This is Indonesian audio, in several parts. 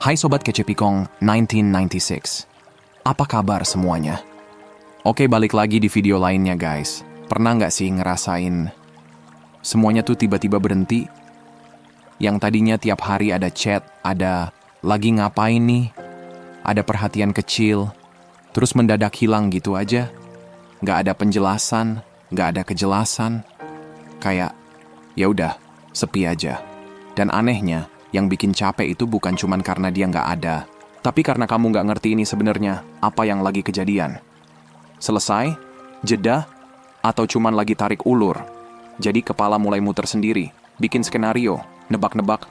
Hai Sobat Kecepikong 1996. Apa kabar semuanya? Oke, balik lagi di video lainnya guys. Pernah nggak sih ngerasain semuanya tuh tiba-tiba berhenti? Yang tadinya tiap hari ada chat, ada lagi ngapain nih, ada perhatian kecil, terus mendadak hilang gitu aja. Nggak ada penjelasan, nggak ada kejelasan. Kayak, ya udah, sepi aja. Dan anehnya, yang bikin capek itu bukan cuman karena dia nggak ada, tapi karena kamu nggak ngerti ini sebenarnya apa yang lagi kejadian. Selesai? Jeda? Atau cuman lagi tarik ulur? Jadi kepala mulai muter sendiri, bikin skenario, nebak-nebak,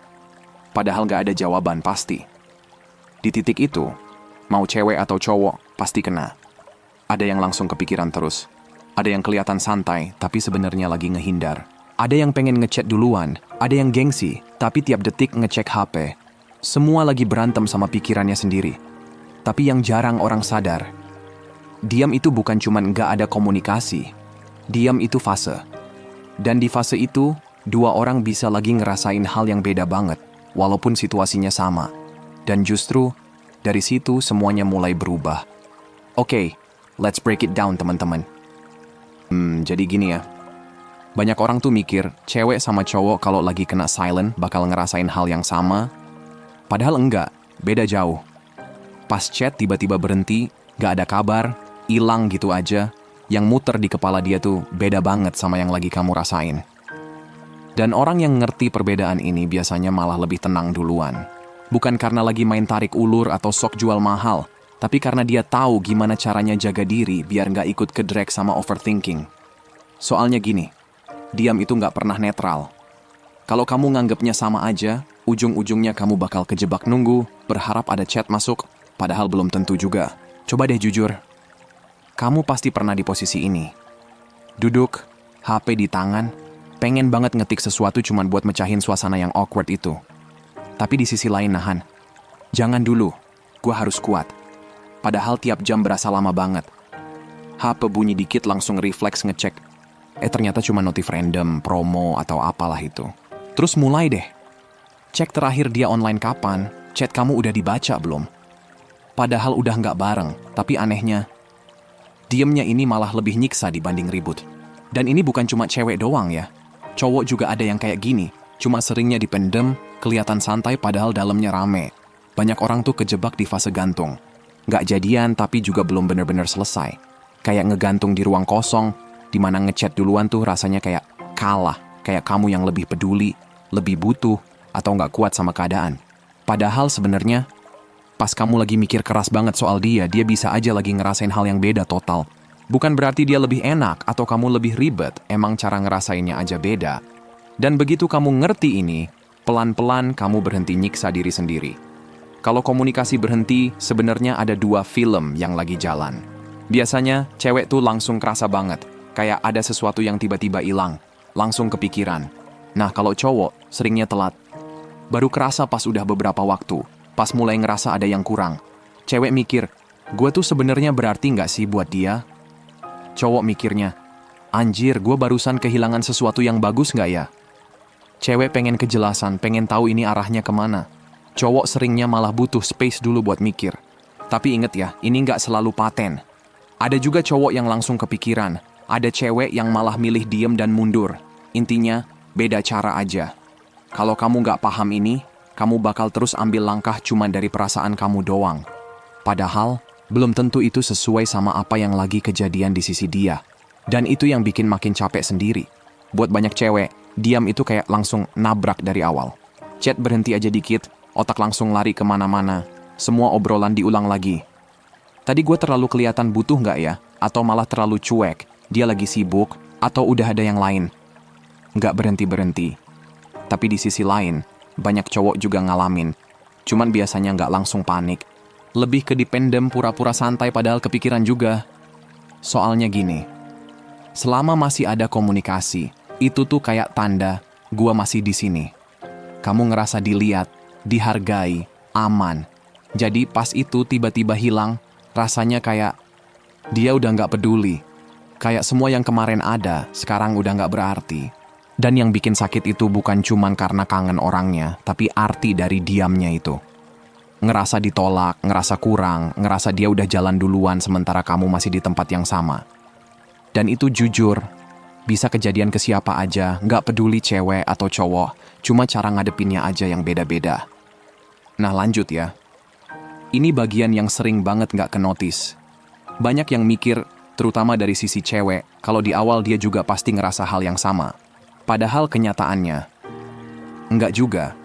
padahal nggak ada jawaban pasti. Di titik itu, mau cewek atau cowok, pasti kena. Ada yang langsung kepikiran terus. Ada yang kelihatan santai, tapi sebenarnya lagi ngehindar. Ada yang pengen ngechat duluan, ada yang gengsi, tapi tiap detik ngecek HP. Semua lagi berantem sama pikirannya sendiri. Tapi yang jarang orang sadar, diam itu bukan cuman nggak ada komunikasi. Diam itu fase. Dan di fase itu, dua orang bisa lagi ngerasain hal yang beda banget, walaupun situasinya sama. Dan justru, dari situ semuanya mulai berubah. Oke, let's break it down teman-teman. Jadi gini ya. Banyak orang tuh mikir, cewek sama cowok kalau lagi kena silent bakal ngerasain hal yang sama. Padahal enggak, beda jauh. Pas chat tiba-tiba berhenti, gak ada kabar, hilang gitu aja. Yang muter di kepala dia tuh beda banget sama yang lagi kamu rasain. Dan orang yang ngerti perbedaan ini biasanya malah lebih tenang duluan. Bukan karena lagi main tarik ulur atau sok jual mahal, tapi karena dia tahu gimana caranya jaga diri biar gak ikut ke-drag sama overthinking. Soalnya gini, diam itu nggak pernah netral. Kalau kamu nganggepnya sama aja, ujung-ujungnya kamu bakal kejebak nunggu, berharap ada chat masuk, padahal belum tentu juga. Coba deh jujur. Kamu pasti pernah di posisi ini. Duduk, HP di tangan, pengen banget ngetik sesuatu cuman buat mecahin suasana yang awkward itu. Tapi di sisi lain nahan. Jangan dulu, gua harus kuat. Padahal tiap jam berasa lama banget. HP bunyi dikit langsung refleks ngecek. Ternyata cuma notif random, promo, atau apalah itu. Terus mulai deh. Cek terakhir dia online kapan, chat kamu udah dibaca belum? Padahal udah nggak bareng, tapi anehnya, diemnya ini malah lebih nyiksa dibanding ribut. Dan ini bukan cuma cewek doang ya. Cowok juga ada yang kayak gini, cuma seringnya dipendem, kelihatan santai padahal dalamnya rame. Banyak orang tuh kejebak di fase gantung. Nggak jadian tapi juga belum bener-bener selesai. Kayak ngegantung di ruang kosong, di mana ngechat duluan tuh rasanya kayak kalah, kayak kamu yang lebih peduli, lebih butuh, atau nggak kuat sama keadaan. Padahal sebenarnya, pas kamu lagi mikir keras banget soal dia bisa aja lagi ngerasain hal yang beda total. Bukan berarti dia lebih enak atau kamu lebih ribet, emang cara ngerasainnya aja beda. Dan begitu kamu ngerti ini, pelan-pelan kamu berhenti nyiksa diri sendiri. Kalau komunikasi berhenti, sebenarnya ada dua film yang lagi jalan. Biasanya, cewek tuh langsung kerasa banget. Kayak ada sesuatu yang tiba-tiba hilang, langsung kepikiran. Nah, kalau cowok, seringnya telat. Baru kerasa pas udah beberapa waktu, pas mulai ngerasa ada yang kurang. Cewek mikir, gue tuh sebenarnya berarti nggak sih buat dia? Cowok mikirnya, anjir, gue barusan kehilangan sesuatu yang bagus nggak ya? Cewek pengen kejelasan, pengen tahu ini arahnya kemana. Cowok seringnya malah butuh space dulu buat mikir. Tapi inget ya, ini nggak selalu paten. Ada juga cowok yang langsung kepikiran. Ada cewek yang malah milih diem dan mundur. Intinya, beda cara aja. Kalau kamu nggak paham ini, kamu bakal terus ambil langkah cuma dari perasaan kamu doang. Padahal, belum tentu itu sesuai sama apa yang lagi kejadian di sisi dia. Dan itu yang bikin makin capek sendiri. Buat banyak cewek, diam itu kayak langsung nabrak dari awal. Chat berhenti aja dikit, otak langsung lari kemana-mana. Semua obrolan diulang lagi. Tadi gue terlalu kelihatan butuh nggak ya? Atau malah terlalu cuek? Dia lagi sibuk, atau udah ada yang lain. Nggak berhenti-berhenti. Tapi di sisi lain, banyak cowok juga ngalamin. Cuman biasanya nggak langsung panik. Lebih ke dipendem pura-pura santai padahal kepikiran juga. Soalnya gini, selama masih ada komunikasi, itu tuh kayak tanda gua masih di sini. Kamu ngerasa dilihat, dihargai, aman. Jadi pas itu tiba-tiba hilang, rasanya kayak dia udah nggak peduli. Kayak semua yang kemarin ada, sekarang udah nggak berarti. Dan yang bikin sakit itu bukan cuman karena kangen orangnya, tapi arti dari diamnya itu. Ngerasa ditolak, ngerasa kurang, ngerasa dia udah jalan duluan sementara kamu masih di tempat yang sama. Dan itu jujur, bisa kejadian ke siapa aja, nggak peduli cewek atau cowok, cuma cara ngadepinnya aja yang beda-beda. Nah lanjut ya. Ini bagian yang sering banget nggak ke-notice. Banyak yang mikir, terutama dari sisi cewek, kalau di awal dia juga pasti ngerasa hal yang sama. Padahal kenyataannya, enggak juga.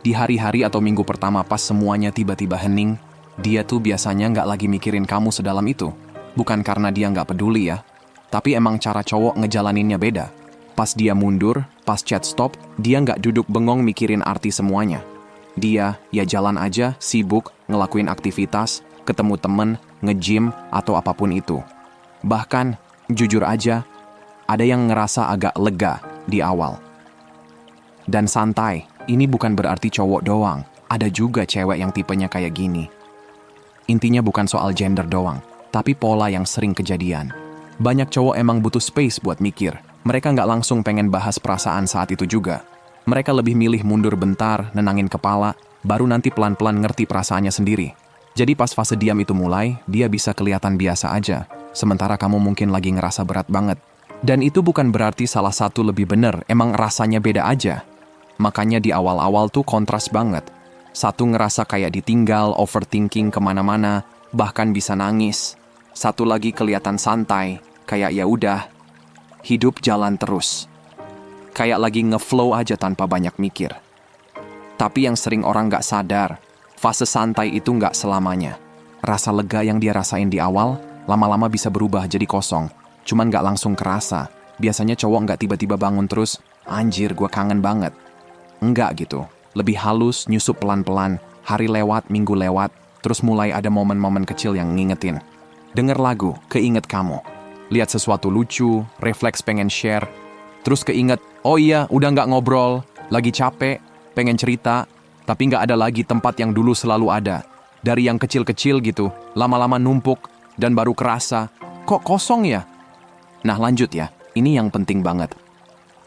Di hari-hari atau minggu pertama pas semuanya tiba-tiba hening, dia tuh biasanya nggak lagi mikirin kamu sedalam itu. Bukan karena dia nggak peduli ya, tapi emang cara cowok ngejalaninnya beda. Pas dia mundur, pas chat stop, dia nggak duduk bengong mikirin arti semuanya. Dia ya jalan aja, sibuk, ngelakuin aktivitas, ketemu temen, nge-gym, atau apapun itu. Bahkan, jujur aja, ada yang ngerasa agak lega di awal. Dan santai, ini bukan berarti cowok doang. Ada juga cewek yang tipenya kayak gini. Intinya bukan soal gender doang, tapi pola yang sering kejadian. Banyak cowok emang butuh space buat mikir. Mereka nggak langsung pengen bahas perasaan saat itu juga. Mereka lebih milih mundur bentar, nenangin kepala, baru nanti pelan-pelan ngerti perasaannya sendiri. Jadi pas fase diam itu mulai, dia bisa kelihatan biasa aja. Sementara kamu mungkin lagi ngerasa berat banget. Dan itu bukan berarti salah satu lebih bener, emang rasanya beda aja. Makanya di awal-awal tuh kontras banget. Satu ngerasa kayak ditinggal, overthinking kemana-mana, bahkan bisa nangis. Satu lagi kelihatan santai, kayak ya udah, hidup jalan terus. Kayak lagi ngeflow aja tanpa banyak mikir. Tapi yang sering orang nggak sadar, fase santai itu nggak selamanya. Rasa lega yang dia rasain di awal, lama-lama bisa berubah jadi kosong. Cuman nggak langsung kerasa. Biasanya cowok nggak tiba-tiba bangun terus, anjir gue kangen banget. Enggak gitu, lebih halus, nyusup pelan-pelan, hari lewat, minggu lewat, terus mulai ada momen-momen kecil yang ngingetin. Denger lagu, keinget kamu. Lihat sesuatu lucu, refleks pengen share, terus keinget, oh iya udah nggak ngobrol, lagi capek, pengen cerita, tapi nggak ada lagi tempat yang dulu selalu ada. Dari yang kecil-kecil gitu, lama-lama numpuk, dan baru kerasa, kok kosong ya? Nah lanjut ya, ini yang penting banget.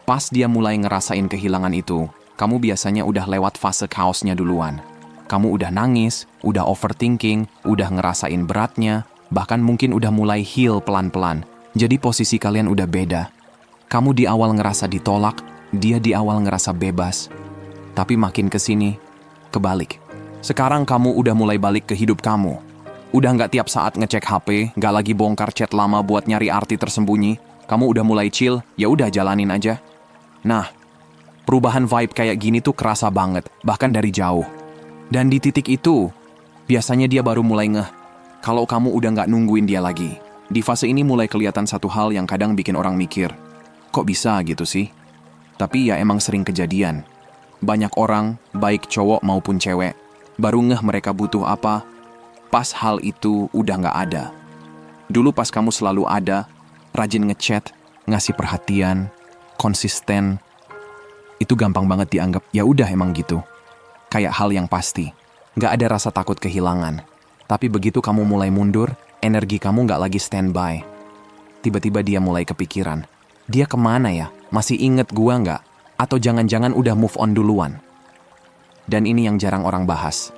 Pas dia mulai ngerasain kehilangan itu, kamu biasanya udah lewat fase kaosnya duluan. Kamu udah nangis, udah overthinking, udah ngerasain beratnya, bahkan mungkin udah mulai heal pelan-pelan. Jadi posisi kalian udah beda. Kamu di awal ngerasa ditolak, dia di awal ngerasa bebas. Tapi makin kesini, kebalik. Sekarang kamu udah mulai balik ke hidup kamu. Udah nggak tiap saat ngecek HP, nggak lagi bongkar chat lama buat nyari arti tersembunyi. Kamu udah mulai chill, ya udah jalanin aja. Nah, perubahan vibe kayak gini tuh kerasa banget, bahkan dari jauh. Dan di titik itu, biasanya dia baru mulai ngeh, kalau kamu udah nggak nungguin dia lagi. Di fase ini mulai kelihatan satu hal yang kadang bikin orang mikir, kok bisa gitu sih? Tapi ya emang sering kejadian. Banyak orang, baik cowok maupun cewek, baru ngeh mereka butuh apa, pas hal itu udah nggak ada. Dulu pas kamu selalu ada, rajin ngechat, ngasih perhatian, konsisten, itu gampang banget dianggap, ya udah emang gitu. Kayak hal yang pasti. Nggak ada rasa takut kehilangan. Tapi begitu kamu mulai mundur, energi kamu nggak lagi standby. Tiba-tiba dia mulai kepikiran. Dia kemana ya? Masih inget gua nggak? Atau jangan-jangan udah move on duluan? Dan ini yang jarang orang bahas.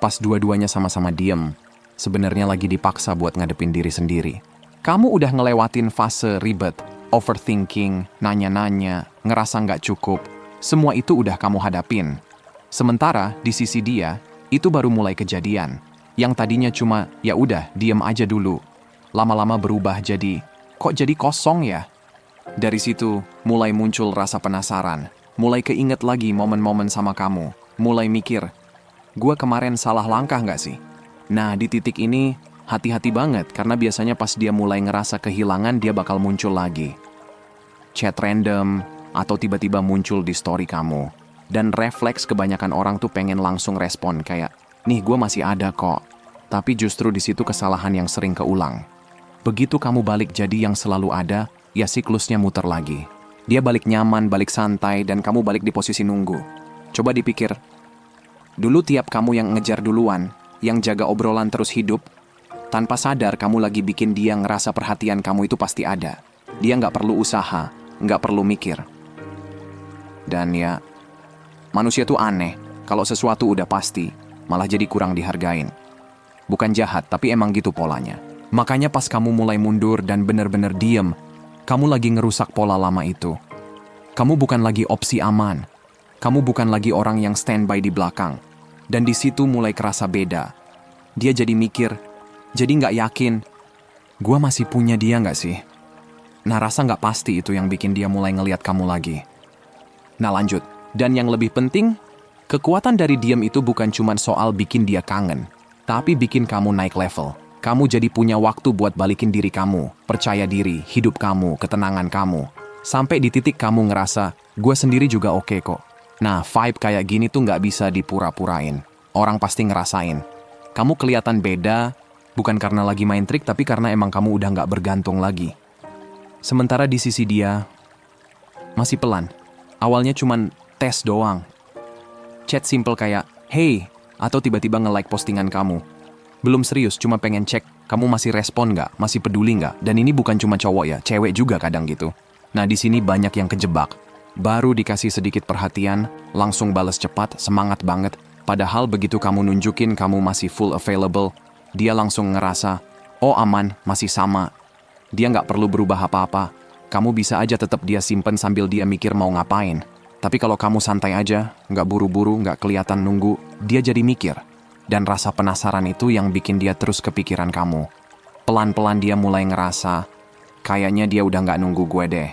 Pas dua-duanya sama-sama diem, sebenarnya lagi dipaksa buat ngadepin diri sendiri. Kamu udah ngelewatin fase ribet, overthinking, nanya-nanya, ngerasa nggak cukup. Semua itu udah kamu hadapin. Sementara di sisi dia, itu baru mulai kejadian. Yang tadinya cuma, ya udah, diem aja dulu. Lama-lama berubah jadi, kok jadi kosong ya? Dari situ, mulai muncul rasa penasaran. Mulai keinget lagi momen-momen sama kamu. Mulai mikir, gua kemarin salah langkah nggak sih? Nah, di titik ini, hati-hati banget, karena biasanya pas dia mulai ngerasa kehilangan, dia bakal muncul lagi. Chat random, atau tiba-tiba muncul di story kamu. Dan refleks kebanyakan orang tuh pengen langsung respon kayak, nih gue masih ada kok. Tapi justru di situ kesalahan yang sering keulang. Begitu kamu balik jadi yang selalu ada, ya siklusnya muter lagi. Dia balik nyaman, balik santai, dan kamu balik di posisi nunggu. Coba dipikir, dulu tiap kamu yang ngejar duluan, yang jaga obrolan terus hidup, tanpa sadar kamu lagi bikin dia ngerasa perhatian kamu itu pasti ada. Dia nggak perlu usaha, nggak perlu mikir. Dan ya, manusia tuh aneh. Kalau sesuatu udah pasti, malah jadi kurang dihargain. Bukan jahat, tapi emang gitu polanya. Makanya pas kamu mulai mundur dan bener-bener diem, kamu lagi ngerusak pola lama itu. Kamu bukan lagi opsi aman. Kamu bukan lagi orang yang standby di belakang. Dan di situ mulai kerasa beda. Dia jadi mikir, jadi nggak yakin, gua masih punya dia nggak sih? Nah, rasa nggak pasti itu yang bikin dia mulai ngeliat kamu lagi. Nah, lanjut. Dan yang lebih penting, kekuatan dari diam itu bukan cuma soal bikin dia kangen, tapi bikin kamu naik level. Kamu jadi punya waktu buat balikin diri kamu, percaya diri, hidup kamu, ketenangan kamu. Sampai di titik kamu ngerasa, gue sendiri juga oke kok. Nah, vibe kayak gini tuh nggak bisa dipura-purain. Orang pasti ngerasain. Kamu kelihatan beda, bukan karena lagi main trik, tapi karena emang kamu udah nggak bergantung lagi. Sementara di sisi dia, masih pelan. Awalnya cuman tes doang. Chat simple kayak, hey, atau tiba-tiba nge-like postingan kamu. Belum serius, cuma pengen cek, kamu masih respon nggak, masih peduli nggak. Dan ini bukan cuma cowok ya, cewek juga kadang gitu. Nah, di sini banyak yang kejebak. Baru dikasih sedikit perhatian, langsung bales cepat, semangat banget. Padahal begitu kamu nunjukin kamu masih full available, dia langsung ngerasa, oh aman, masih sama. Dia nggak perlu berubah apa-apa. Kamu bisa aja tetap dia simpen sambil dia mikir mau ngapain. Tapi kalau kamu santai aja, nggak buru-buru, nggak kelihatan nunggu, dia jadi mikir. Dan rasa penasaran itu yang bikin dia terus kepikiran kamu. Pelan-pelan dia mulai ngerasa, kayaknya dia udah nggak nunggu gue deh.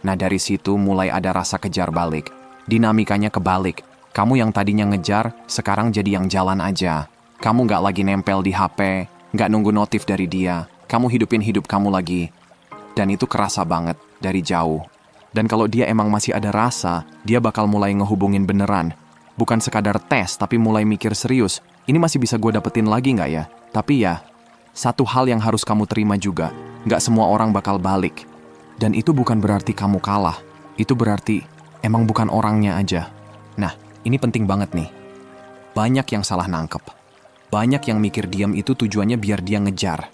Nah, dari situ mulai ada rasa kejar balik. Dinamikanya kebalik. Kamu yang tadinya ngejar, sekarang jadi yang jalan aja. Kamu nggak lagi nempel di HP, nggak nunggu notif dari dia. Kamu hidupin hidup kamu lagi. Dan itu kerasa banget dari jauh. Dan kalau dia emang masih ada rasa, dia bakal mulai ngehubungin beneran. Bukan sekadar tes, tapi mulai mikir serius. Ini masih bisa gue dapetin lagi nggak ya? Tapi ya, satu hal yang harus kamu terima juga. Nggak semua orang bakal balik. Dan itu bukan berarti kamu kalah. Itu berarti emang bukan orangnya aja. Nah, ini penting banget nih. Banyak yang salah nangkep. Banyak yang mikir diam itu tujuannya biar dia ngejar.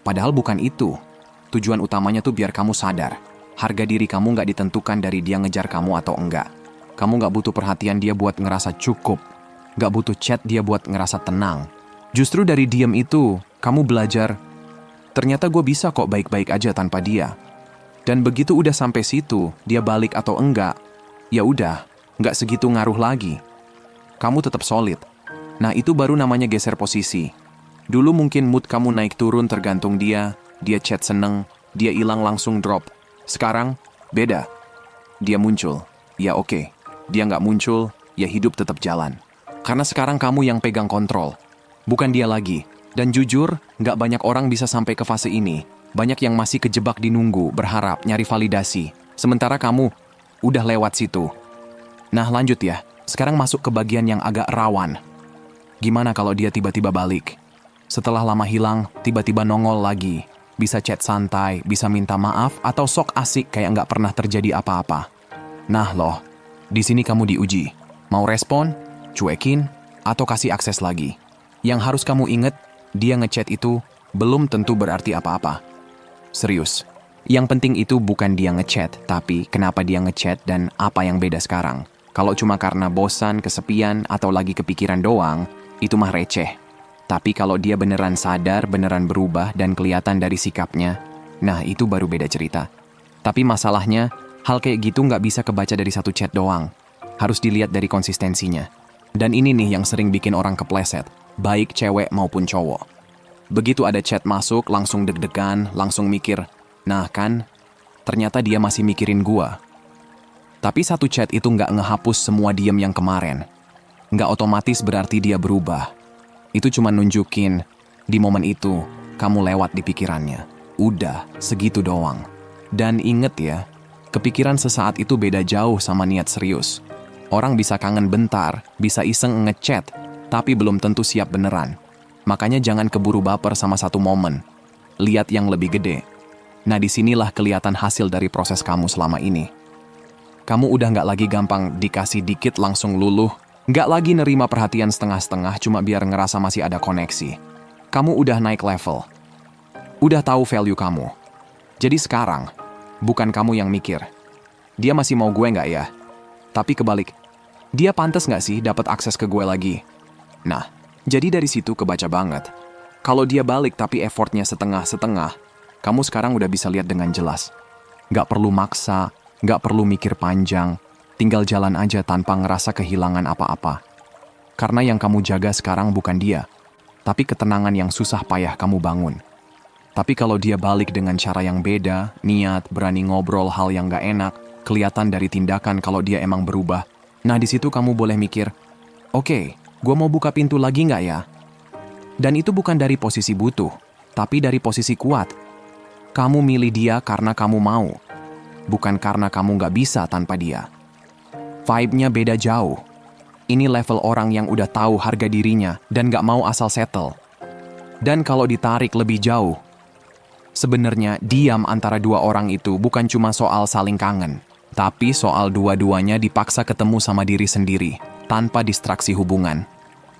Padahal bukan itu. Tujuan utamanya tuh biar kamu sadar. Harga diri kamu nggak ditentukan dari dia ngejar kamu atau enggak. Kamu nggak butuh perhatian dia buat ngerasa cukup. Nggak butuh chat dia buat ngerasa tenang. Justru dari diam itu, kamu belajar, ternyata gue bisa kok baik-baik aja tanpa dia. Dan begitu udah sampai situ, dia balik atau enggak, ya udah, nggak segitu ngaruh lagi. Kamu tetap solid. Nah, itu baru namanya geser posisi. Dulu mungkin mood kamu naik turun tergantung dia chat seneng, dia hilang langsung drop. Sekarang, beda. Dia muncul, ya oke. Dia nggak muncul, ya hidup tetap jalan. Karena sekarang kamu yang pegang kontrol. Bukan dia lagi. Dan jujur, nggak banyak orang bisa sampai ke fase ini. Banyak yang masih kejebak di nunggu, berharap, nyari validasi. Sementara kamu udah lewat situ. Nah, lanjut ya. Sekarang masuk ke bagian yang agak rawan. Gimana kalau dia tiba-tiba balik? Setelah lama hilang, tiba-tiba nongol lagi. Bisa chat santai, bisa minta maaf, atau sok asik kayak nggak pernah terjadi apa-apa. Nah loh, di sini kamu diuji. Mau respon, cuekin, atau kasih akses lagi. Yang harus kamu inget, dia ngechat itu belum tentu berarti apa-apa. Serius. Yang penting itu bukan dia ngechat, tapi kenapa dia ngechat dan apa yang beda sekarang. Kalau cuma karena bosan, kesepian, atau lagi kepikiran doang, itu mah receh. Tapi kalau dia beneran sadar, beneran berubah, dan kelihatan dari sikapnya, nah itu baru beda cerita. Tapi masalahnya, hal kayak gitu nggak bisa kebaca dari satu chat doang. Harus dilihat dari konsistensinya. Dan ini nih yang sering bikin orang kepleset, baik cewek maupun cowok. Begitu ada chat masuk, langsung deg-degan, langsung mikir, nah kan, ternyata dia masih mikirin gua. Tapi satu chat itu nggak ngehapus semua diem yang kemarin. Nggak otomatis berarti dia berubah. Itu cuma nunjukin, di momen itu, kamu lewat di pikirannya. Udah, segitu doang. Dan inget ya, kepikiran sesaat itu beda jauh sama niat serius. Orang bisa kangen bentar, bisa iseng ngechat, tapi belum tentu siap beneran. Makanya jangan keburu baper sama satu momen. Lihat yang lebih gede. Nah, disinilah kelihatan hasil dari proses kamu selama ini. Kamu udah nggak lagi gampang dikasih dikit langsung luluh. Nggak lagi nerima perhatian setengah-setengah cuma biar ngerasa masih ada koneksi. Kamu udah naik level. Udah tahu value kamu. Jadi sekarang, bukan kamu yang mikir, dia masih mau gue nggak ya? Tapi kebalik, dia pantas nggak sih dapat akses ke gue lagi? Nah, Jadi dari situ kebaca banget. Kalau dia balik tapi effortnya setengah-setengah, kamu sekarang udah bisa lihat dengan jelas. Nggak perlu maksa, nggak perlu mikir panjang, tinggal jalan aja tanpa ngerasa kehilangan apa-apa. Karena yang kamu jaga sekarang bukan dia, tapi ketenangan yang susah payah kamu bangun. Tapi kalau dia balik dengan cara yang beda, niat, berani ngobrol hal yang nggak enak, kelihatan dari tindakan kalau dia emang berubah. Nah di situ kamu boleh mikir, oke, gue mau buka pintu lagi nggak ya? Dan itu bukan dari posisi butuh, tapi dari posisi kuat. Kamu milih dia karena kamu mau, bukan karena kamu nggak bisa tanpa dia. Vibe-nya beda jauh. Ini level orang yang udah tahu harga dirinya dan nggak mau asal settle. Dan kalau ditarik lebih jauh, sebenarnya diam antara dua orang itu bukan cuma soal saling kangen, tapi soal dua-duanya dipaksa ketemu sama diri sendiri, tanpa distraksi hubungan.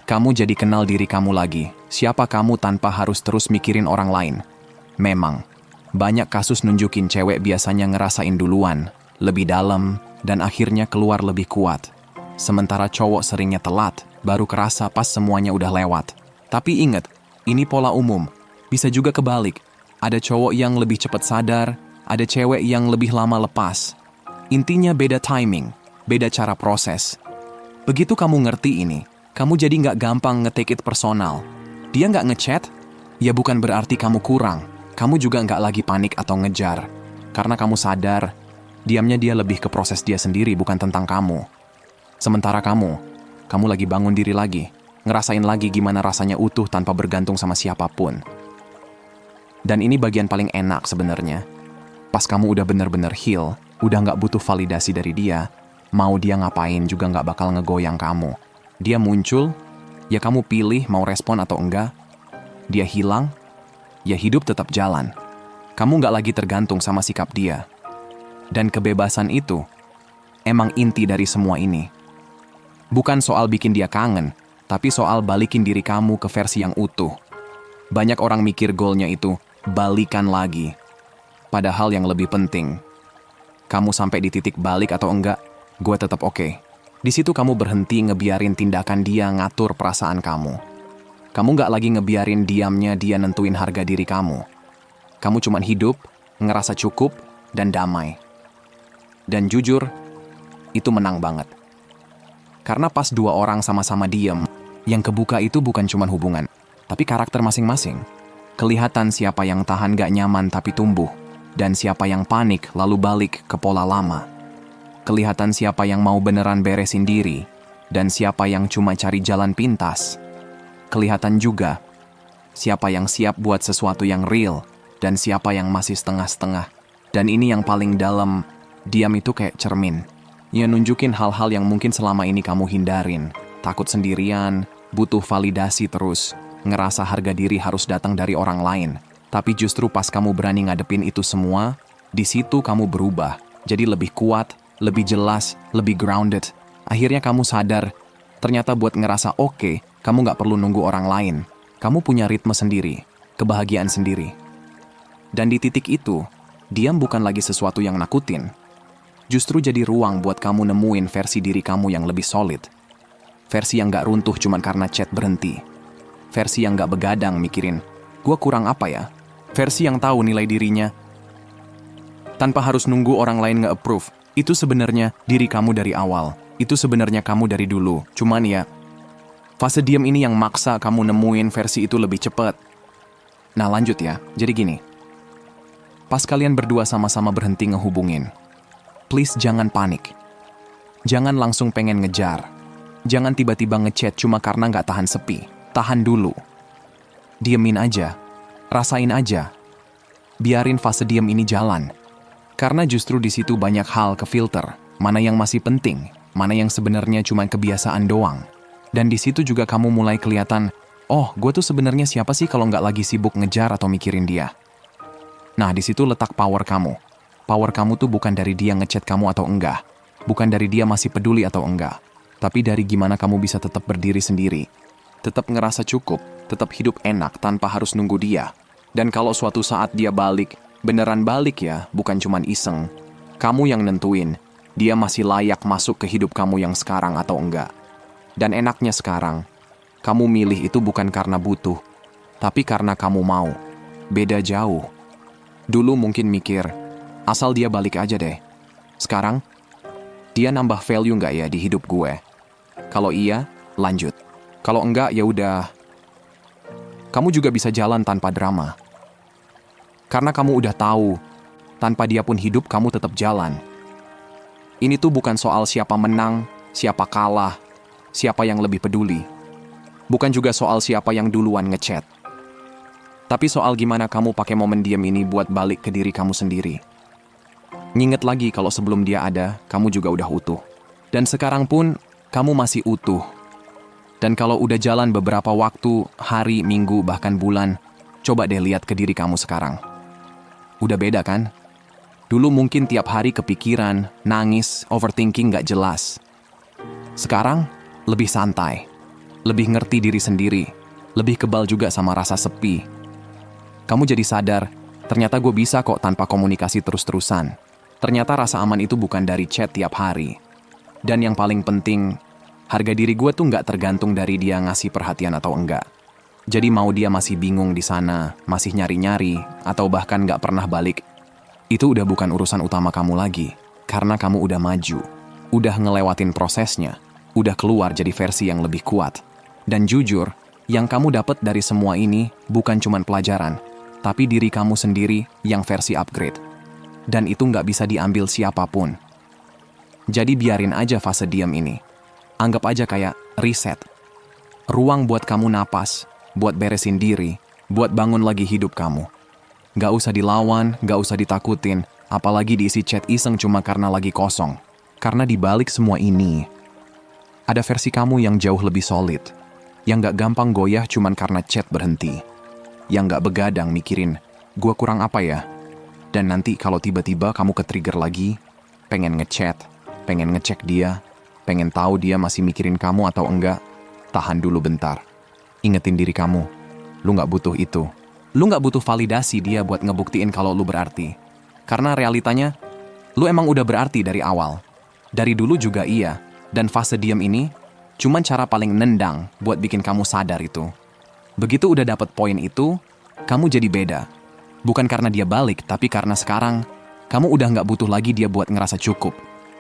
Kamu jadi kenal diri kamu lagi, siapa kamu tanpa harus terus mikirin orang lain. Memang, banyak kasus nunjukin cewek biasanya ngerasain duluan, lebih dalam, dan akhirnya keluar lebih kuat. Sementara cowok seringnya telat, baru kerasa pas semuanya udah lewat. Tapi ingat, ini pola umum, bisa juga kebalik. Ada cowok yang lebih cepat sadar, ada cewek yang lebih lama lepas. Intinya beda timing, beda cara proses. Begitu kamu ngerti ini, kamu jadi nggak gampang nge-take it personal. Dia nggak ngechat, ya bukan berarti kamu kurang. Kamu juga nggak lagi panik atau ngejar. Karena kamu sadar, diamnya dia lebih ke proses dia sendiri, bukan tentang kamu. Sementara kamu lagi bangun diri lagi, ngerasain lagi gimana rasanya utuh tanpa bergantung sama siapapun. Dan ini bagian paling enak sebenarnya. Pas kamu udah bener-bener heal, udah nggak butuh validasi dari dia, mau dia ngapain juga nggak bakal ngegoyang kamu. Dia muncul, ya kamu pilih mau respon atau enggak. Dia hilang, ya hidup tetap jalan. Kamu nggak lagi tergantung sama sikap dia. Dan kebebasan itu emang inti dari semua ini. Bukan soal bikin dia kangen, tapi soal balikin diri kamu ke versi yang utuh. Banyak orang mikir goalnya itu balikan lagi. Padahal yang lebih penting, kamu sampai di titik balik atau enggak, gue tetap oke. Di situ kamu berhenti ngebiarin tindakan dia ngatur perasaan kamu. Kamu nggak lagi ngebiarin diamnya dia nentuin harga diri kamu. Kamu cuman hidup, ngerasa cukup, dan damai. Dan jujur, itu menang banget. Karena pas dua orang sama-sama diem, yang kebuka itu bukan cuman hubungan, tapi karakter masing-masing. Kelihatan siapa yang tahan gak nyaman tapi tumbuh, dan siapa yang panik lalu balik ke pola lama. Kelihatan siapa yang mau beneran beresin diri, dan siapa yang cuma cari jalan pintas. Kelihatan juga siapa yang siap buat sesuatu yang real, dan siapa yang masih setengah-setengah. Dan ini yang paling dalam, diam itu kayak cermin. Ya nunjukin hal-hal yang mungkin selama ini kamu hindarin. Takut sendirian, butuh validasi terus, ngerasa harga diri harus datang dari orang lain. Tapi justru pas kamu berani ngadepin itu semua, di situ kamu berubah. Jadi lebih kuat, lebih jelas, lebih grounded. Akhirnya kamu sadar, ternyata buat ngerasa oke, kamu nggak perlu nunggu orang lain. Kamu punya ritme sendiri, kebahagiaan sendiri. Dan di titik itu, diam bukan lagi sesuatu yang nakutin. Justru jadi ruang buat kamu nemuin versi diri kamu yang lebih solid. Versi yang nggak runtuh cuman karena chat berhenti. Versi yang nggak begadang mikirin, gua kurang apa ya? Versi yang tahu nilai dirinya tanpa harus nunggu orang lain nge-approve. Itu sebenarnya diri kamu dari awal. Itu sebenarnya kamu dari dulu. Cuman ya, fase diam ini yang maksa kamu nemuin versi itu lebih cepat. Nah lanjut ya, jadi gini. Pas kalian berdua sama-sama berhenti ngehubungin, please jangan panik. Jangan langsung pengen ngejar. Jangan tiba-tiba ngechat cuma karena nggak tahan sepi. Tahan dulu. Diemin aja. Rasain aja. Biarin fase diam ini jalan. Karena justru di situ banyak hal ke-filter. Mana yang masih penting, mana yang sebenarnya cuma kebiasaan doang. Dan di situ juga kamu mulai kelihatan, oh, gue tuh sebenarnya siapa sih kalau nggak lagi sibuk ngejar atau mikirin dia. Nah, di situ letak power kamu. Power kamu tuh bukan dari dia ngechat kamu atau enggak. Bukan dari dia masih peduli atau enggak. Tapi dari gimana kamu bisa tetap berdiri sendiri. Tetap ngerasa cukup, tetap hidup enak tanpa harus nunggu dia. Dan kalau suatu saat dia balik, beneran balik ya, bukan cuman iseng. Kamu yang nentuin, dia masih layak masuk ke hidup kamu yang sekarang atau enggak. Dan enaknya sekarang, Kamu milih itu bukan karena butuh, tapi karena kamu mau. Beda jauh. Dulu mungkin mikir, asal dia balik aja deh. Sekarang, dia nambah value nggak ya di hidup gue? Kalau iya, lanjut. Kalau enggak, ya udah. Kamu juga bisa jalan tanpa drama. Karena kamu udah tahu, tanpa dia pun hidup kamu tetap jalan. Ini tuh bukan soal siapa menang, siapa kalah, siapa yang lebih peduli. Bukan juga soal siapa yang duluan ngechat. Tapi soal gimana kamu pakai momen diam ini buat balik ke diri kamu sendiri. Nginget lagi kalau sebelum dia ada, kamu juga udah utuh. Dan sekarang pun, kamu masih utuh. Dan kalau udah jalan beberapa waktu, hari, minggu, bahkan bulan, coba deh lihat ke diri kamu sekarang. Udah beda kan? Dulu mungkin tiap hari kepikiran, nangis, overthinking gak jelas. Sekarang, lebih santai. Lebih ngerti diri sendiri. Lebih kebal juga sama rasa sepi. Kamu jadi sadar, ternyata gue bisa kok tanpa komunikasi terus-terusan. Ternyata rasa aman itu bukan dari chat tiap hari. Dan yang paling penting, harga diri gue tuh nggak tergantung dari dia ngasih perhatian atau enggak. Jadi mau dia masih bingung di sana, masih nyari-nyari, atau bahkan nggak pernah balik, itu udah bukan urusan utama kamu lagi. Karena kamu udah maju, udah ngelewatin prosesnya, udah keluar jadi versi yang lebih kuat. Dan jujur, yang kamu dapat dari semua ini bukan cuma pelajaran, tapi diri kamu sendiri yang versi upgrade. Dan itu nggak bisa diambil siapapun. Jadi biarin aja fase diam ini. Anggap aja kayak reset. Ruang buat kamu napas, buat beresin diri, buat bangun lagi hidup kamu. Nggak usah dilawan, nggak usah ditakutin, apalagi diisi chat iseng cuma karena lagi kosong. Karena di balik semua ini, ada versi kamu yang jauh lebih solid, yang nggak gampang goyah cuma karena chat berhenti, yang nggak begadang mikirin, gue kurang apa ya? Dan nanti kalau tiba-tiba kamu ke-trigger lagi, pengen ngechat, pengen ngecek dia, pengen tahu dia masih mikirin kamu atau enggak, tahan dulu bentar. Ingetin diri kamu, lu nggak butuh itu. Lu nggak butuh validasi dia buat ngebuktiin kalau lu berarti. Karena realitanya, lu emang udah berarti dari awal. Dari dulu juga iya, dan fase diam ini cuman cara paling nendang buat bikin kamu sadar itu. Begitu udah dapet poin itu, kamu jadi beda. Bukan karena dia balik, tapi karena sekarang, kamu udah nggak butuh lagi dia buat ngerasa cukup.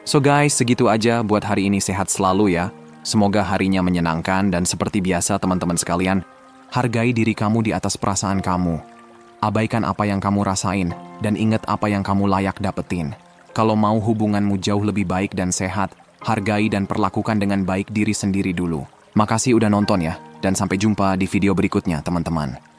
So guys, segitu aja buat hari ini, sehat selalu ya. Semoga harinya menyenangkan dan seperti biasa teman-teman sekalian, hargai diri kamu di atas perasaan kamu. Abaikan apa yang kamu rasain dan ingat apa yang kamu layak dapetin. Kalau mau hubunganmu jauh lebih baik dan sehat, hargai dan perlakukan dengan baik diri sendiri dulu. Makasih udah nonton ya, dan sampai jumpa di video berikutnya teman-teman.